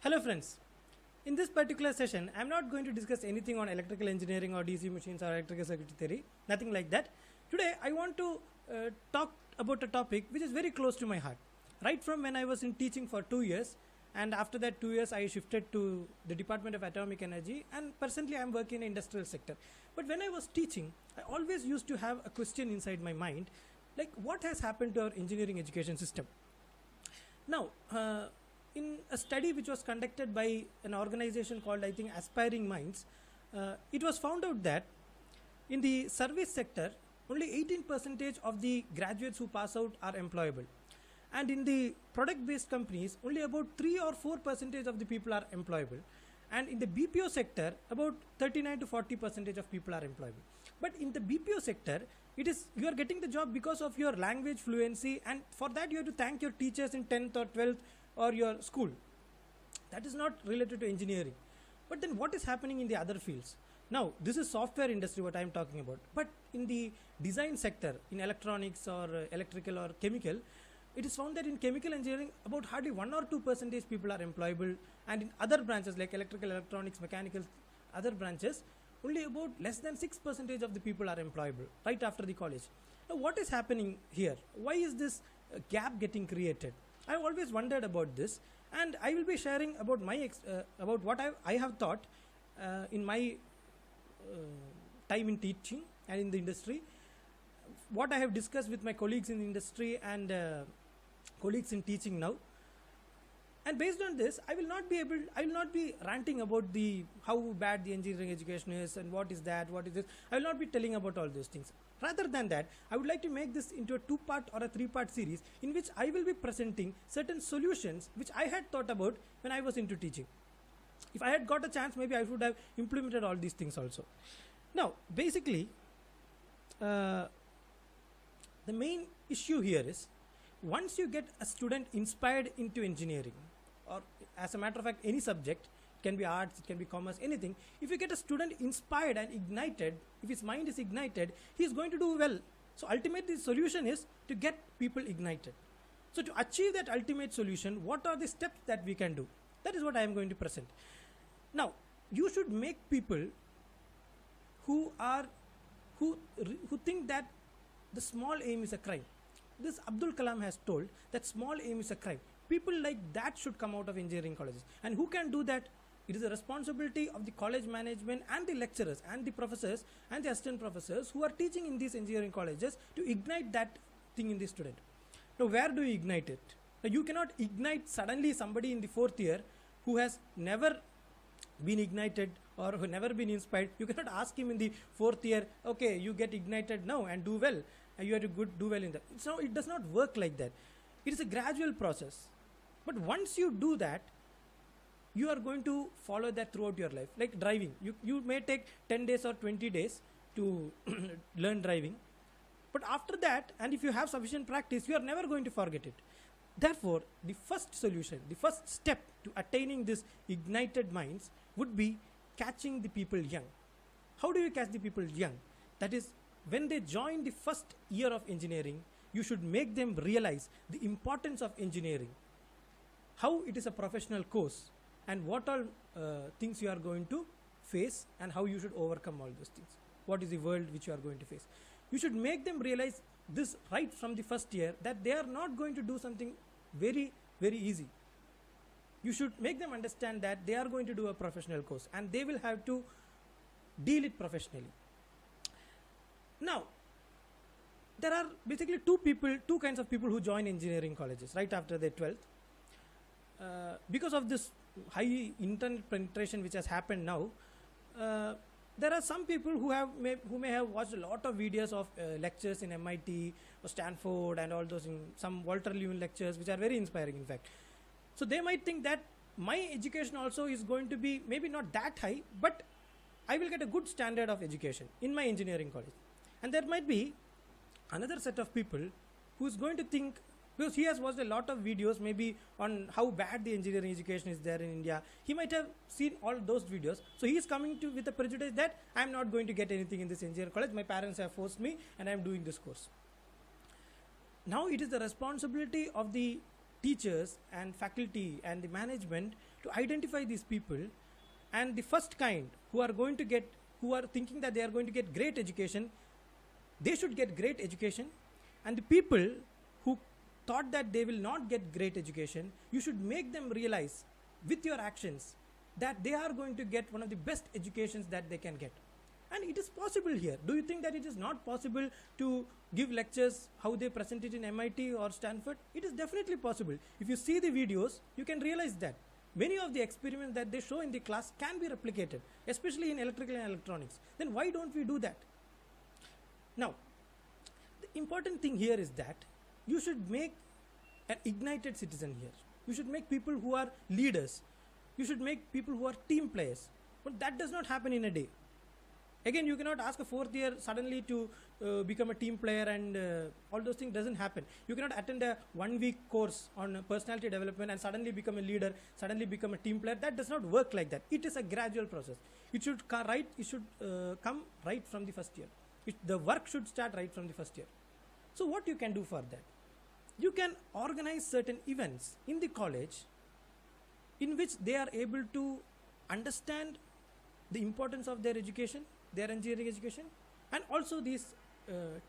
Hello friends, in this particular session I am not going to discuss anything on electrical engineering or DC machines or electrical circuit theory, nothing like that. Today I want to talk about a topic which is very close to my heart. Right from when I was in teaching for 2 years, and after that 2 years I shifted to the Department of Atomic Energy, and presently I am working in the industrial sector. But when I was teaching, I always used to have a question inside my mind, like what has happened to our engineering education system. Now, in a study which was conducted by an organization called, I think, Aspiring Minds, it was found out that in the service sector, only 18% of the graduates who pass out are employable. And in the product-based companies, only about 3 or 4% of the people are employable. And in the BPO sector, about 39 to 40% of people are employable. But in the BPO sector, you are getting the job because of your language fluency, and for that you have to thank your teachers in 10th or 12th or your school. That is not related to engineering. But then what is happening in the other fields? Now, this is software industry what I am talking about. But in the design sector, in electronics or electrical or chemical, it is found that in chemical engineering, about hardly 1 or 2% people are employable, and in other branches like electrical, electronics, mechanical, other branches, only about less than 6% of the people are employable right after the college. Now, what is happening here? Why is this gap getting created? I have always wondered about this, and I will be sharing about my about what I have thought in my time in teaching and in the industry, what I have discussed with my colleagues in the industry and colleagues in teaching now. And based on this, I will not be ranting about how bad the engineering education is and what is that, what is this. I will not be telling about all those things. Rather than that, I would like to make this into a 2-part or a 3-part series in which I will be presenting certain solutions which I had thought about when I was into teaching. If I had got a chance, maybe I would have implemented all these things also. Now, basically, the main issue here is, once you get a student inspired into engineering, or as a matter of fact any subject, it can be arts, it can be commerce, anything, if you get a student inspired and ignited, if his mind is ignited, he is going to do well. So ultimately the solution is to get people ignited. So to achieve that ultimate solution, what are the steps that we can do? That is what I am going to present. Now, you should make people who think that the small aim is a crime. This Abdul Kalam has told that small aim is a crime. People like that should come out of engineering colleges. And who can do that? It is the responsibility of the college management and the lecturers and the professors and the assistant professors who are teaching in these engineering colleges to ignite that thing in the student. Now, where do you ignite it? Now, you cannot ignite suddenly somebody in the 4th year who has never been ignited or who never been inspired. You cannot ask him in the 4th year, okay, you get ignited now and do well. You have to do well in that. So it does not work like that. It is a gradual process. But once you do that, you are going to follow that throughout your life. Like driving, you may take 10 days or 20 days to learn driving. But after that, and if you have sufficient practice, you are never going to forget it. Therefore, the first solution, the first step to attaining this ignited minds would be catching the people young. How do you catch the people young? That is, when they join the first year of engineering, you should make them realize the importance of engineering, how it is a professional course, and what all things you are going to face and how you should overcome all those things. What is the world which you are going to face? You should make them realize this right from the first year, that they are not going to do something very, very easy. You should make them understand that they are going to do a professional course and they will have to deal it professionally. Now, there are basically two kinds of people who join engineering colleges right after their 12th. Because of this high internet penetration which has happened now, there are some people who may have watched a lot of videos of lectures in MIT or Stanford and all those, some Walter Lewin lectures which are very inspiring in fact. So they might think that my education also is going to be maybe not that high, but I will get a good standard of education in my engineering college. And there might be another set of people who is going to think, because he has watched a lot of videos maybe on how bad the engineering education is there in India. He might have seen all those videos. So he is coming with a prejudice that I am not going to get anything in this engineering college. My parents have forced me and I am doing this course. Now it is the responsibility of the teachers and faculty and the management to identify these people, and the first kind who are thinking that they are going to get great education, they should get great education, and the people who thought that they will not get great education, you should make them realize with your actions that they are going to get one of the best educations that they can get. And it is possible here. Do you think that it is not possible to give lectures how they present it in MIT or Stanford? It is definitely possible. If you see the videos, you can realize that many of the experiments that they show in the class can be replicated, especially in electrical and electronics. Then why don't we do that? Now, the important thing here is that you should make an ignited citizen here. You should make people who are leaders. You should make people who are team players. But that does not happen in a day. Again, you cannot ask a fourth year suddenly to become a team player, and all those things doesn't happen. You cannot attend a 1-week course on personality development and suddenly become a leader, suddenly become a team player. That does not work like that. It is a gradual process. It should come right from the first year. The work should start right from the first year. So what you can do for that? You can organize certain events in the college in which they are able to understand the importance of their education, their engineering education, and also these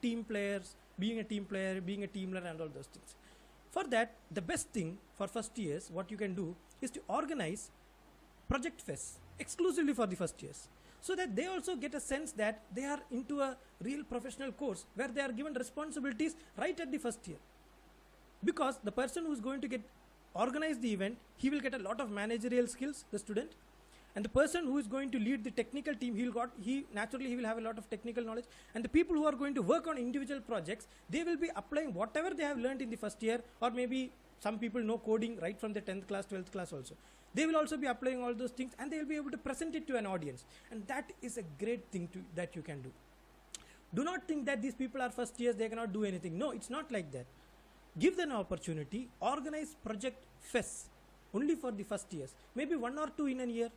team players, being a team player, being a team leader, and all those things. For that, the best thing for first years, what you can do is to organize project fests exclusively for the first years, so that they also get a sense that they are into a real professional course where they are given responsibilities right at the first year. Because the person who is going to organize the event, he will get a lot of managerial skills, the student. And the person who is going to lead the technical team, he will have a lot of technical knowledge. And the people who are going to work on individual projects, they will be applying whatever they have learned in the first year, or maybe some people know coding right from the 10th class, 12th class also. They will also be applying all those things, and they will be able to present it to an audience. And that is a great thing that you can do. Do not think that these people are first years, they cannot do anything. No, it's not like that. Give them an opportunity, organize project fests only for the first years, maybe 1 or 2 in a year.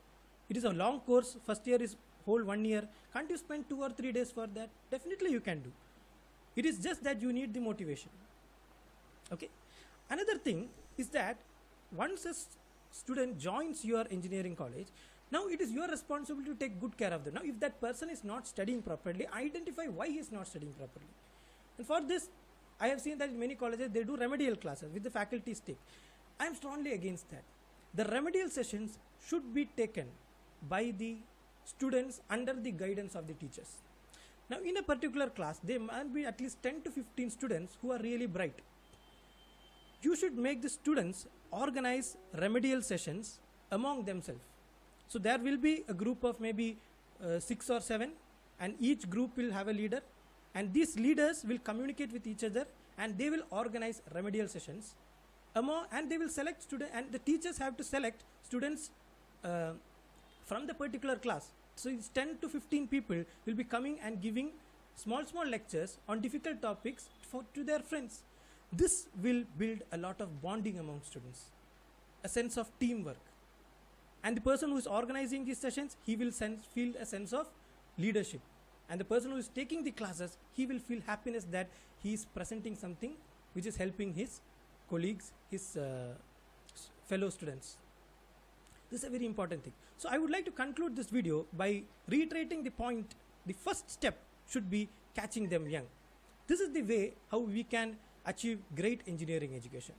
It is a long course. First year is whole 1 year. Can't you spend 2 or 3 days for that? Definitely you can do. It is just that you need the motivation. Okay. Another thing is that once a student joins your engineering college, now it is your responsibility to take good care of them. Now, if that person is not studying properly, identify why he is not studying properly. And for this, I have seen that in many colleges they do remedial classes with the faculty stick. I am strongly against that. The remedial sessions should be taken by the students under the guidance of the teachers. Now, in a particular class, there might be at least 10 to 15 students who are really bright. You should make the students organize remedial sessions among themselves. So there will be a group of maybe 6 or 7, and each group will have a leader, and these leaders will communicate with each other, and they will organize remedial sessions and they will select students, and the teachers have to select students from the particular class. So it's 10 to 15 people will be coming and giving small lectures on difficult topics to their friends. This will build a lot of bonding among students, a sense of teamwork. And the person who is organizing these sessions, he will feel a sense of leadership. And the person who is taking the classes, he will feel happiness that he is presenting something which is helping his colleagues, his fellow students. This is a very important thing. So I would like to conclude this video by reiterating the point. The first step should be catching them young. This is the way how we can achieve great engineering education.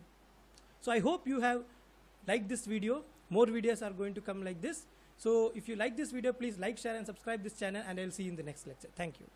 So I hope you have liked this video. More videos are going to come like this. So if you like this video, please like, share and subscribe this channel, and I'll see you in the next lecture. Thank you.